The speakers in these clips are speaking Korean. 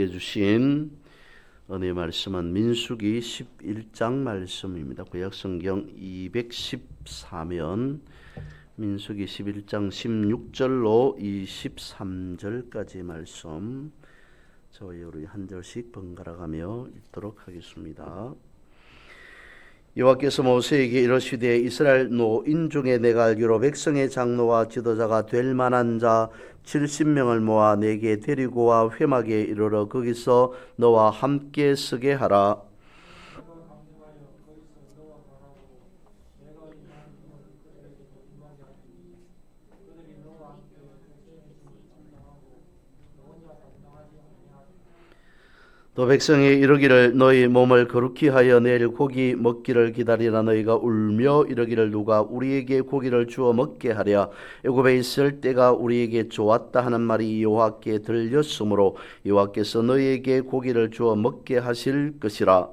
우리에게 주신 은혜의 말씀은 민수기 11장 말씀입니다. 구약성경 214면 민수기 11장 16절로 23절까지 말씀 저희 우리 한 절씩 번갈아가며 읽도록 하겠습니다. 여호와께서 모세에게 이르시되 이스라엘 노인 중에 내가 알기로 백성의 장로와 지도자가 될 만한 자 70명을 모아 내게 데리고 와 회막에 이르러 거기서 너와 함께 서게 하라. 또 백성이 이르기를 너희 몸을 거룩히 하여 내일 고기 먹기를 기다리라. 너희가 울며 이르기를 누가 우리에게 고기를 주어 먹게 하랴. 애굽에 있을 때가 우리에게 좋았다 하는 말이 여호와께 들렸으므로 여호와께서 너희에게 고기를 주어 먹게 하실 것이라.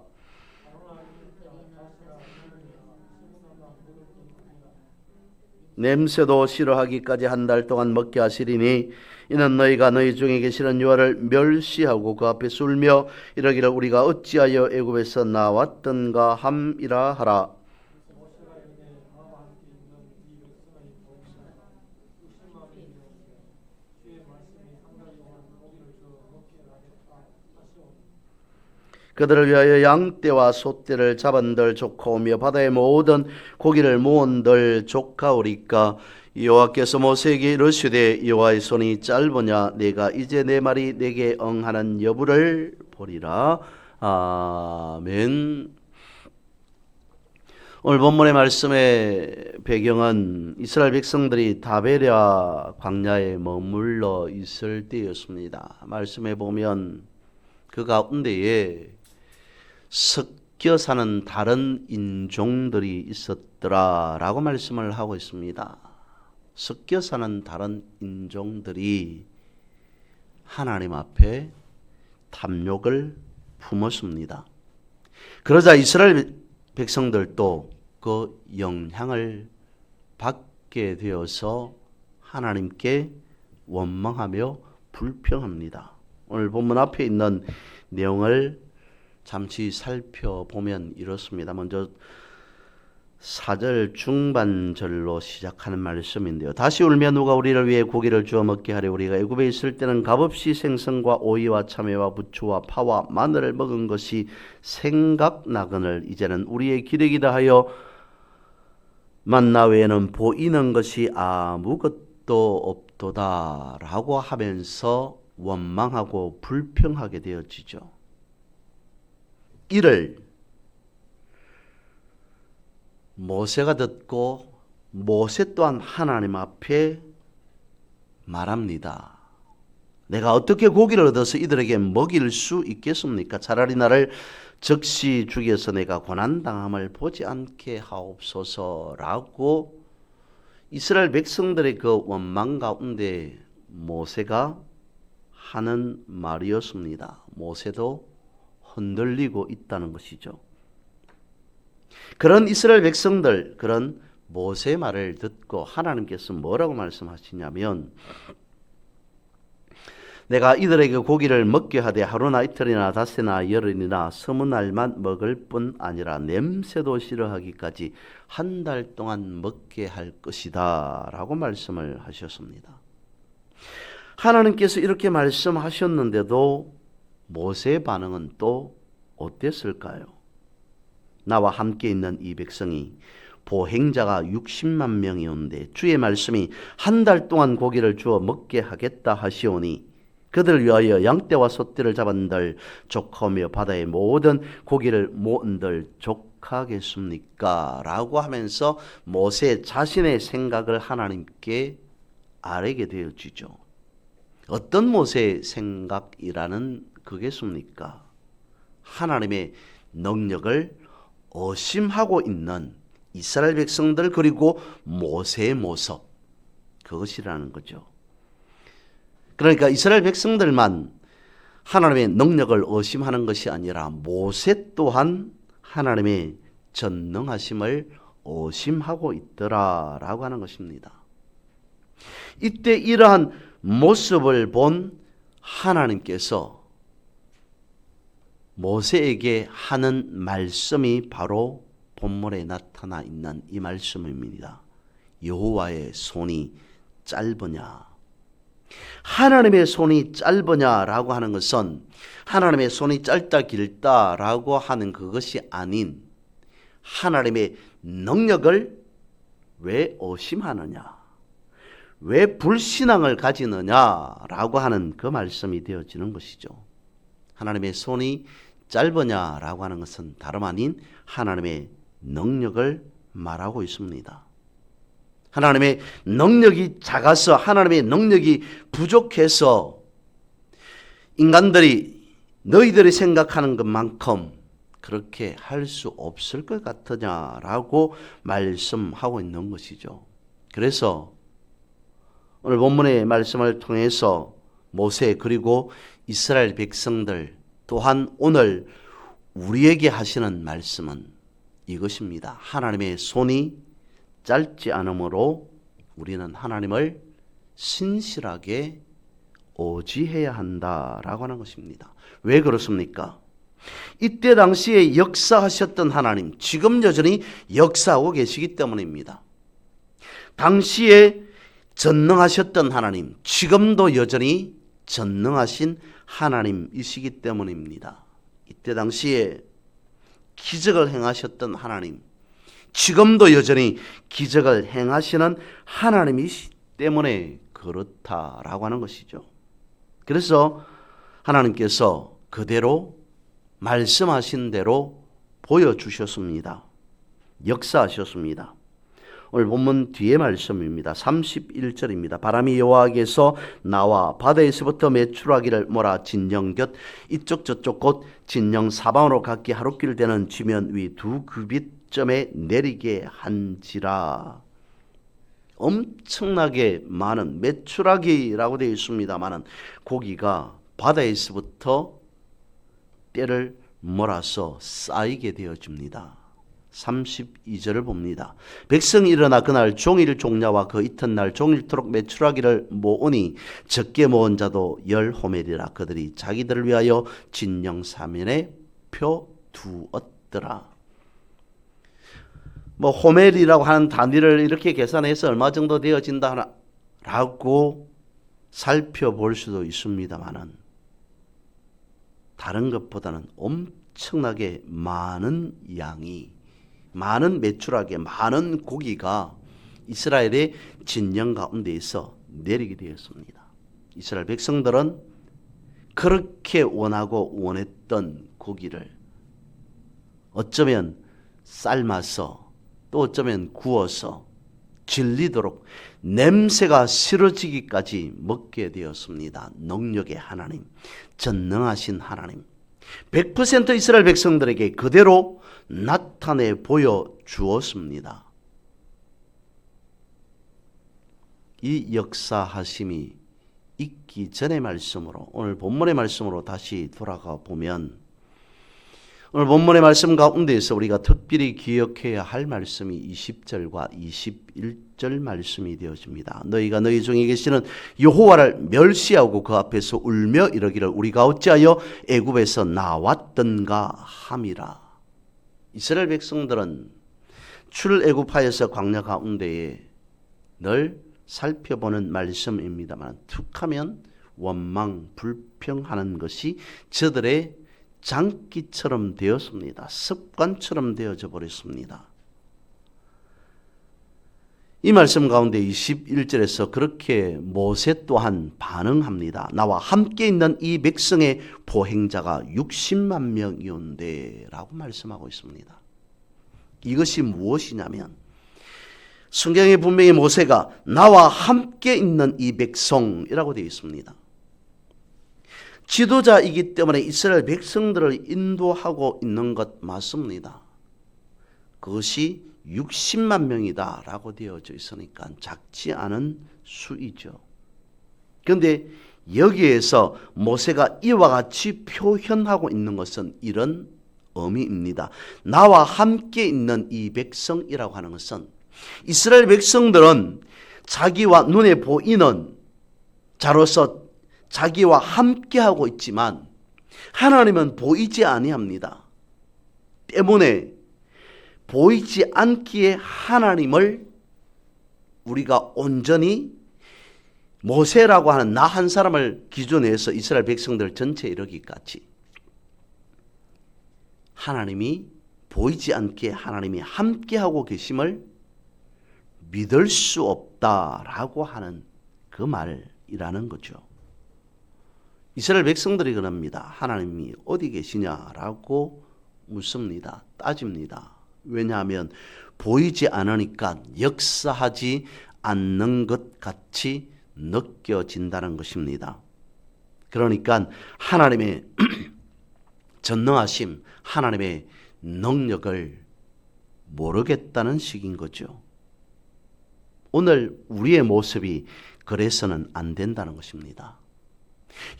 냄새도 싫어하기까지 한 달 동안 먹게 하시리니 이는 너희가 너희 중에 계시는 여호와를 멸시하고 그 앞에 울며 이러기를 우리가 어찌하여 애굽에서 나왔던가 함이라 하라. 그들을 위하여 양떼와 소떼를 잡은들 좋고오며 바다의 모든 고기를 모은들 좋가오리까. 여호와께서 모세에게 이르시되 여호와의 손이 짧으냐 내가 이제 내 말이 내게 응하는 여부를 보리라. 아멘. 오늘 본문의 말씀의 배경은 이스라엘 백성들이 다베랴 광야에 머물러 있을 때였습니다. 말씀에 보면 그 가운데에 섞여 사는 다른 인종들이 있었더라라고 말씀을 하고 있습니다. 섞여 사는 다른 인종들이 하나님 앞에 탐욕을 품었습니다. 그러자 이스라엘 백성들도 그 영향을 받게 되어서 하나님께 원망하며 불평합니다. 오늘 본문 앞에 있는 내용을 잠시 살펴보면 이렇습니다. 먼저 4절 중반절로 시작하는 말씀인데요. 다시 울며 누가 우리를 위해 고기를 주어 먹게 하려. 우리가 애굽에 있을 때는 값없이 생선과 오이와 참외와 부추와 파와 마늘을 먹은 것이 생각나거늘 이제는 우리의 기력이다 하여 만나 외에는 보이는 것이 아무것도 없도다 라고 하면서 원망하고 불평하게 되어지죠. 이를 모세가 듣고 모세 또한 하나님 앞에 말합니다. 내가 어떻게 고기를 얻어서 이들에게 먹일 수 있겠습니까? 차라리 나를 즉시 죽여서 내가 고난당함을 보지 않게 하옵소서라고 이스라엘 백성들의 그 원망 가운데 모세가 하는 말이었습니다. 모세도 흔들리고 있다는 것이죠. 그런 이스라엘 백성들, 그런 모세의 말을 듣고 하나님께서 뭐라고 말씀하시냐면 내가 이들에게 고기를 먹게 하되 하루나 이틀이나 닷새나 열흘이나 서무 날만 먹을 뿐 아니라 냄새도 싫어하기까지 한 달 동안 먹게 할 것이다 라고 말씀을 하셨습니다. 하나님께서 이렇게 말씀하셨는데도 모세의 반응은 또 어땠을까요? 나와 함께 있는 이 백성이 보행자가 60만 명이었는데 주의 말씀이 한 달 동안 고기를 주어 먹게 하겠다 하시오니 그들을 위하여 양떼와 소떼를 잡은들 족하며 바다의 모든 고기를 모은들 족하겠습니까? 라고 하면서 모세 자신의 생각을 하나님께 아뢰게 되어지죠. 어떤 모세의 생각이라는 그겠습니까? 하나님의 능력을 의심하고 있는 이스라엘 백성들 그리고 모세의 모습, 그것이라는 거죠. 그러니까 이스라엘 백성들만 하나님의 능력을 의심하는 것이 아니라 모세 또한 하나님의 전능하심을 의심하고 있더라라고 하는 것입니다. 이때 이러한 모습을 본 하나님께서 모세에게 하는 말씀이 바로 본문에 나타나 있는 이 말씀입니다. 여호와의 손이 짧으냐. 하나님의 손이 짧으냐라고 하는 것은 하나님의 손이 짧다 길다라고 하는 그것이 아닌 하나님의 능력을 왜 의심하느냐, 왜 불신앙을 가지느냐라고 하는 그 말씀이 되어지는 것이죠. 하나님의 손이 짧으냐라고 하는 것은 다름 아닌 하나님의 능력을 말하고 있습니다. 하나님의 능력이 작아서, 하나님의 능력이 부족해서 인간들이 너희들이 생각하는 것만큼 그렇게 할 수 없을 것 같으냐라고 말씀하고 있는 것이죠. 그래서 오늘 본문의 말씀을 통해서 모세 그리고 이스라엘 백성들 또한 오늘 우리에게 하시는 말씀은 이것입니다. 하나님의 손이 짧지 않으므로 우리는 하나님을 신실하게 의지해야 한다라고 하는 것입니다. 왜 그렇습니까? 이때 당시에 역사하셨던 하나님, 지금 여전히 역사하고 계시기 때문입니다. 당시에 전능하셨던 하나님, 지금도 여전히 전능하신 하나님이시기 때문입니다. 이때 당시에 기적을 행하셨던 하나님, 지금도 여전히 기적을 행하시는 하나님이시 때문에 그렇다라고 하는 것이죠. 그래서 하나님께서 그대로 말씀하신 대로 보여주셨습니다. 역사하셨습니다. 오늘 본문 뒤에 말씀입니다. 31절입니다. 바람이 여호와께서 나와 바다에서부터 메추라기를 몰아 진영 곁 이쪽 저쪽 곧 진영 사방으로 각기 하루길 되는 지면 위 2규빗점에 내리게 한지라. 엄청나게 많은 메추라기라고 되어 있습니다마는 고기가 바다에서부터 때를 몰아서 쌓이게 되어집니다. 32절을 봅니다. 백성이 일어나 그날 종일 종야와 그 이튿날 종일토록 메추라기를 모으니 적게 모은 자도 10호멜이라. 그들이 자기들을 위하여 진영 사면에 펴두었더라. 호멜이라고 하는 단위를 이렇게 계산해서 얼마 정도 되어진다라고 살펴볼 수도 있습니다만은 다른 것보다는 엄청나게 많은 양이, 많은 메추라기, 많은 고기가 이스라엘의 진영 가운데에서 내리게 되었습니다. 이스라엘 백성들은 그렇게 원하고 원했던 고기를 어쩌면 삶아서 또 어쩌면 구워서 질리도록 냄새가 싫어지기까지 먹게 되었습니다. 능력의 하나님, 전능하신 하나님, 100% 이스라엘 백성들에게 그대로 나타내 보여주었습니다. 이 역사하심이 있기 전의 말씀으로, 오늘 본문의 말씀으로 다시 돌아가 보면 오늘 본문의 말씀 가운데에서 우리가 특별히 기억해야 할 말씀이 20절과 21절 말씀이 되어집니다. 너희가 너희 중에 계시는 여호와를 멸시하고 그 앞에서 울며 이러기를 우리가 어찌하여 애굽에서 나왔던가 함이라. 이스라엘 백성들은 출애굽하여서 광야 가운데에 늘 살펴보는 말씀입니다만 툭하면 원망 불평하는 것이 저들의 장기처럼 되었습니다. 습관처럼 되어져 버렸습니다. 이 말씀 가운데 21절에서 그렇게 모세 또한 반응합니다. 나와 함께 있는 이 백성의 보행자가 60만 명이온데 라고 말씀하고 있습니다. 이것이 무엇이냐면 성경에 분명히 모세가 나와 함께 있는 이 백성이라고 되어 있습니다. 지도자이기 때문에 이스라엘 백성들을 인도하고 있는 것 맞습니다. 그것이 60만 명이다 라고 되어져 있으니까 작지 않은 수이죠. 그런데 여기에서 모세가 이와 같이 표현하고 있는 것은 이런 의미입니다. 나와 함께 있는 이 백성이라고 하는 것은 이스라엘 백성들은 자기와 눈에 보이는 자로서 자기와 함께하고 있지만 하나님은 보이지 아니합니다. 때문에 보이지 않기에 하나님을 우리가 온전히 모세라고 하는 나 한 사람을 기준해서 이스라엘 백성들 전체에 이르기까지 하나님이 보이지 않게 하나님이 함께하고 계심을 믿을 수 없다라고 하는 그 말이라는 거죠. 이스라엘 백성들이 그럽니다. 하나님이 어디 계시냐라고 묻습니다. 따집니다. 왜냐하면 보이지 않으니까 역사하지 않는 것 같이 느껴진다는 것입니다. 그러니까 하나님의 전능하심, 하나님의 능력을 모르겠다는 식인 거죠. 오늘 우리의 모습이 그래서는 안 된다는 것입니다.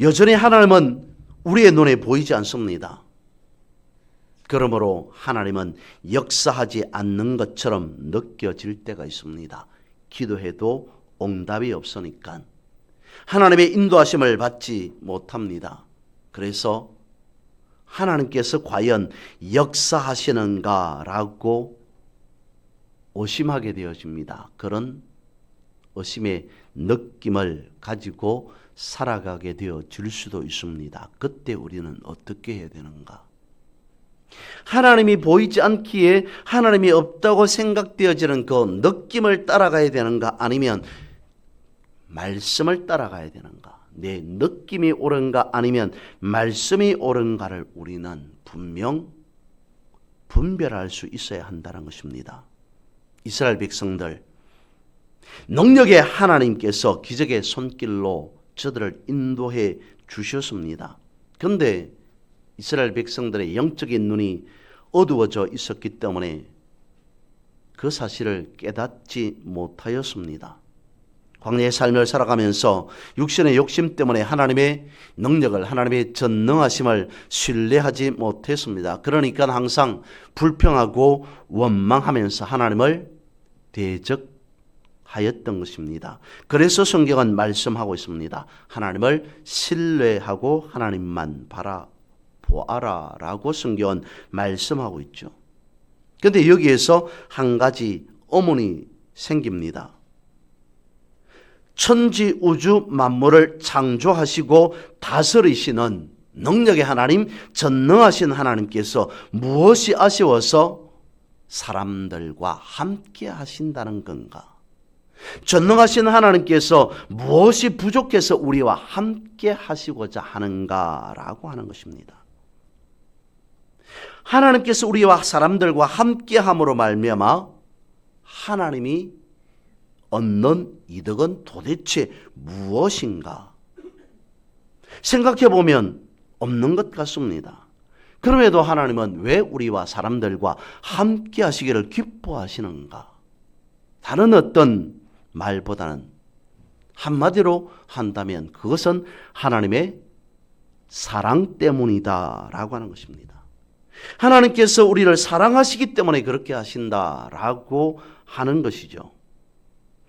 여전히 하나님은 우리의 눈에 보이지 않습니다. 그러므로 하나님은 역사하지 않는 것처럼 느껴질 때가 있습니다. 기도해도 응답이 없으니까 하나님의 인도하심을 받지 못합니다. 그래서 하나님께서 과연 역사하시는가라고 의심하게 되어집니다. 그런 의심의 느낌을 가지고 살아가게 되어질 수도 있습니다. 그때 우리는 어떻게 해야 되는가? 하나님이 보이지 않기에 하나님이 없다고 생각되어지는 그 느낌을 따라가야 되는가? 아니면 말씀을 따라가야 되는가? 내 느낌이 옳은가? 아니면 말씀이 옳은가를 우리는 분명 분별할 수 있어야 한다는 것입니다. 이스라엘 백성들, 능력의 하나님께서 기적의 손길로 저들을 인도해 주셨습니다. 그런데 이스라엘 백성들의 영적인 눈이 어두워져 있었기 때문에 그 사실을 깨닫지 못하였습니다. 광야의 삶을 살아가면서 육신의 욕심 때문에 하나님의 능력을, 하나님의 전능하심을 신뢰하지 못했습니다. 그러니까 항상 불평하고 원망하면서 하나님을 대적하였던 것입니다. 그래서 성경은 말씀하고 있습니다. 하나님을 신뢰하고 하나님만 바라보아라 라고 성경은 말씀하고 있죠. 그런데 여기에서 한 가지 의문이 생깁니다. 천지 우주 만물을 창조하시고 다스리시는 능력의 하나님, 전능하신 하나님께서 무엇이 아쉬워서 사람들과 함께 하신다는 건가? 전능하신 하나님께서 무엇이 부족해서 우리와 함께 하시고자 하는가라고 하는 것입니다. 하나님께서 우리와 사람들과 함께 함으로 말미암아 하나님이 얻는 이득은 도대체 무엇인가? 생각해 보면 없는 것 같습니다. 그럼에도 하나님은 왜 우리와 사람들과 함께 하시기를 기뻐하시는가? 다른 어떤 말보다는 한마디로 한다면 그것은 하나님의 사랑 때문이다라고 하는 것입니다. 하나님께서 우리를 사랑하시기 때문에 그렇게 하신다라고 하는 것이죠.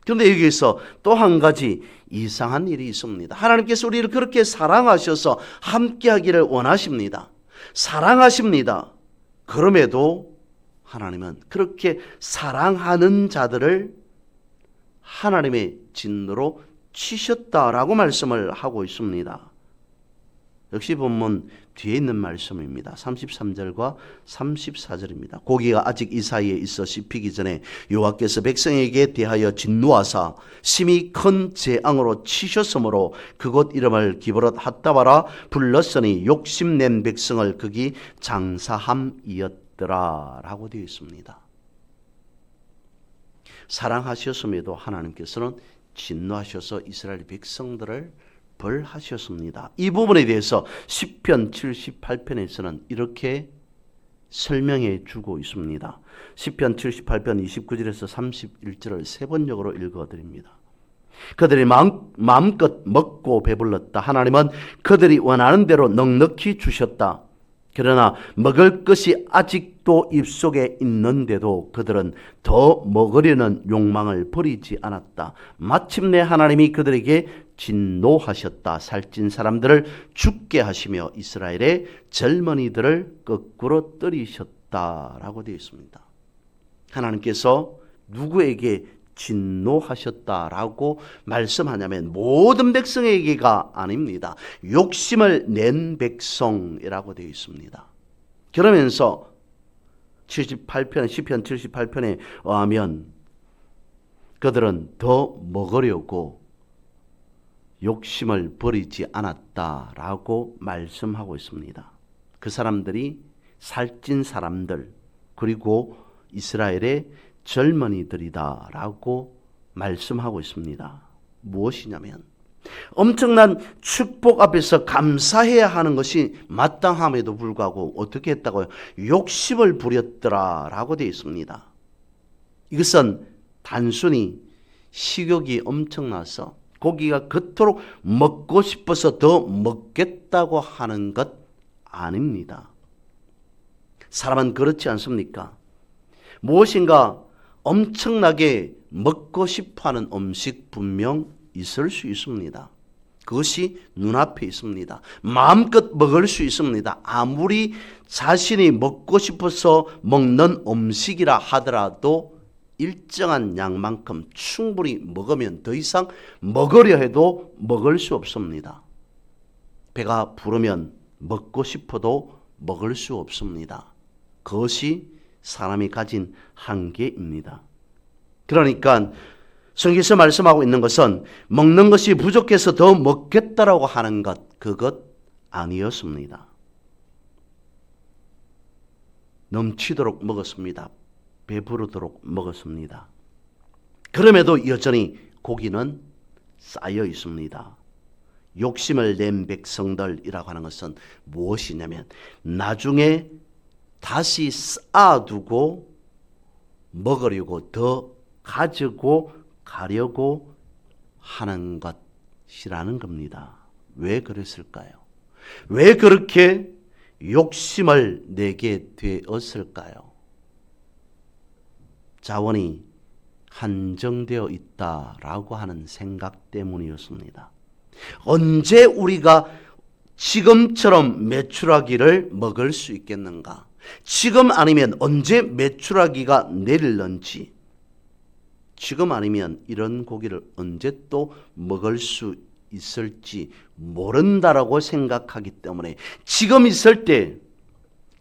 그런데 여기에서 또 한 가지 이상한 일이 있습니다. 하나님께서 우리를 그렇게 사랑하셔서 함께 하기를 원하십니다. 사랑하십니다. 그럼에도 하나님은 그렇게 사랑하는 자들을 하나님의 진노로 치셨다라고 말씀을 하고 있습니다. 역시 본문 뒤에 있는 말씀입니다. 33절과 34절입니다. 고기가 아직 이 사이에 있어 씹히기 전에 여호와께서 백성에게 대하여 진노하사 심히 큰 재앙으로 치셨으므로 그곳 이름을 기브롯 핫다바라 불렀으니 욕심낸 백성을 거기 장사함이었더라 라고 되어 있습니다. 사랑하셨음에도 하나님께서는 진노하셔서 이스라엘 백성들을 벌하셨습니다. 이 부분에 대해서 시편 78편에서는 이렇게 설명해 주고 있습니다. 시편 78편 29절에서 31절을 세 번역으로 읽어드립니다. 그들이 마음껏 먹고 배불렀다. 하나님은 그들이 원하는 대로 넉넉히 주셨다. 그러나 먹을 것이 아직도 입속에 있는데도 그들은 더 먹으려는 욕망을 버리지 않았다. 마침내 하나님이 그들에게 진노하셨다. 살찐 사람들을 죽게 하시며 이스라엘의 젊은이들을 거꾸로 때리셨다라고 되어 있습니다. 하나님께서 누구에게 진노하셨다라고 말씀하냐면 모든 백성에게가 아닙니다. 욕심을 낸 백성이라고 되어 있습니다. 그러면서 78편 시편 78편에 의하면 그들은 더 먹으려고 욕심을 버리지 않았다라고 말씀하고 있습니다. 그 사람들이 살찐 사람들 그리고 이스라엘의 젊은이들이다라고 말씀하고 있습니다. 무엇이냐면 엄청난 축복 앞에서 감사해야 하는 것이 마땅함에도 불구하고 어떻게 했다고요? 욕심을 부렸더라라고 되어 있습니다. 이것은 단순히 식욕이 엄청나서 고기가 그토록 먹고 싶어서 더 먹겠다고 하는 것 아닙니다. 사람은 그렇지 않습니까? 무엇인가 엄청나게 먹고 싶어하는 음식 분명 있을 수 있습니다. 그것이 눈앞에 있습니다. 마음껏 먹을 수 있습니다. 아무리 자신이 먹고 싶어서 먹는 음식이라 하더라도 일정한 양만큼 충분히 먹으면 더 이상 먹으려 해도 먹을 수 없습니다. 배가 부르면 먹고 싶어도 먹을 수 없습니다. 그것이 사람이 가진 한계입니다. 그러니까 성경에서 말씀하고 있는 것은 먹는 것이 부족해서 더 먹겠다라고 하는 것, 그것 아니었습니다. 넘치도록 먹었습니다. 배부르도록 먹었습니다. 그럼에도 여전히 고기는 쌓여 있습니다. 욕심을 낸 백성들이라고 하는 것은 무엇이냐면 나중에 다시 쌓아두고 먹으려고 더 가지고 가려고 하는 것이라는 겁니다. 왜 그랬을까요? 왜 그렇게 욕심을 내게 되었을까요? 자원이 한정되어 있다라고 하는 생각 때문이었습니다. 언제 우리가 지금처럼 메추라기를 먹을 수 있겠는가? 지금 아니면 언제 메추라기가 내릴는지, 지금 아니면 이런 고기를 언제 또 먹을 수 있을지 모른다라고 생각하기 때문에 지금 있을 때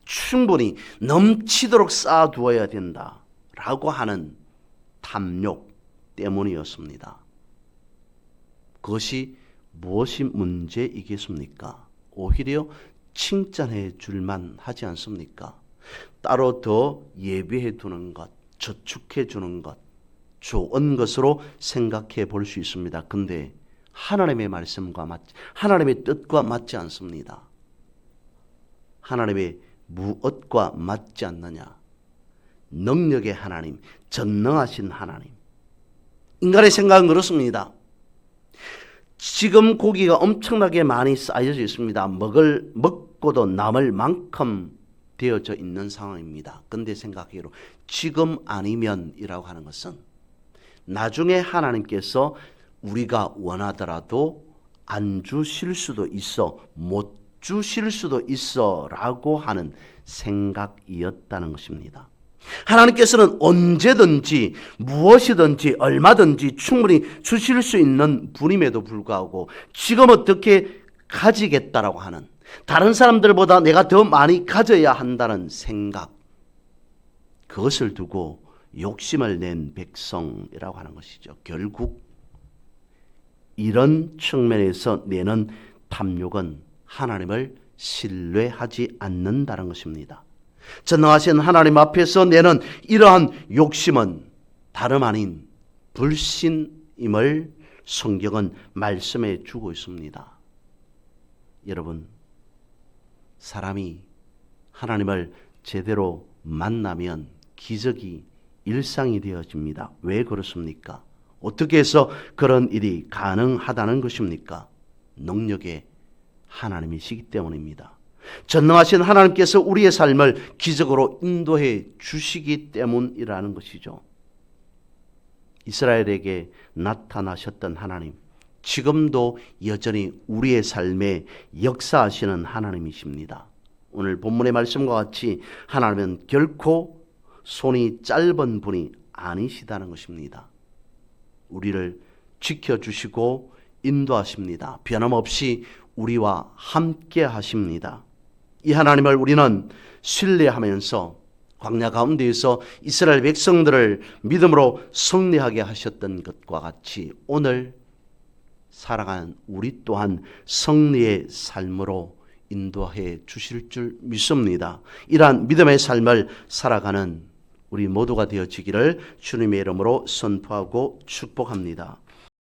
충분히 넘치도록 쌓아두어야 된다라고 하는 탐욕 때문이었습니다. 그것이 무엇이 문제이겠습니까? 오히려 칭찬해 줄만 하지 않습니까? 따로 더 예비해 두는 것, 저축해 주는 것, 좋은 것으로 생각해 볼 수 있습니다. 근데 하나님의 말씀과 하나님의 뜻과 맞지 않습니다. 하나님의 무엇과 맞지 않느냐? 능력의 하나님, 전능하신 하나님. 인간의 생각은 그렇습니다. 지금 고기가 엄청나게 많이 쌓여져 있습니다. 먹고도 남을 만큼 되어져 있는 상황입니다. 근데 생각하기로 지금 아니면이라고 하는 것은 나중에 하나님께서 우리가 원하더라도 안 주실 수도 있어, 못 주실 수도 있어 라고 하는 생각이었다는 것입니다. 하나님께서는 언제든지 무엇이든지 얼마든지 충분히 주실 수 있는 분임에도 불구하고 지금 어떻게 가지겠다라고 하는, 다른 사람들보다 내가 더 많이 가져야 한다는 생각, 그것을 두고 욕심을 낸 백성이라고 하는 것이죠. 결국 이런 측면에서 내는 탐욕은 하나님을 신뢰하지 않는다는 것입니다. 전능하신 하나님 앞에서 내는 이러한 욕심은 다름 아닌 불신임을 성경은 말씀해 주고 있습니다. 여러분, 사람이 하나님을 제대로 만나면 기적이 일상이 되어집니다. 왜 그렇습니까? 어떻게 해서 그런 일이 가능하다는 것입니까? 능력의 하나님이시기 때문입니다. 전능하신 하나님께서 우리의 삶을 기적으로 인도해 주시기 때문이라는 것이죠. 이스라엘에게 나타나셨던 하나님, 지금도 여전히 우리의 삶에 역사하시는 하나님이십니다. 오늘 본문의 말씀과 같이 하나님은 결코 손이 짧은 분이 아니시다는 것입니다. 우리를 지켜주시고 인도하십니다. 변함없이 우리와 함께 하십니다. 이 하나님을 우리는 신뢰하면서 광야 가운데에서 이스라엘 백성들을 믿음으로 승리하게 하셨던 것과 같이 오늘 살아가는 우리 또한 승리의 삶으로 인도해 주실 줄 믿습니다. 이러한 믿음의 삶을 살아가는 우리 모두가 되어지기를 주님의 이름으로 선포하고 축복합니다.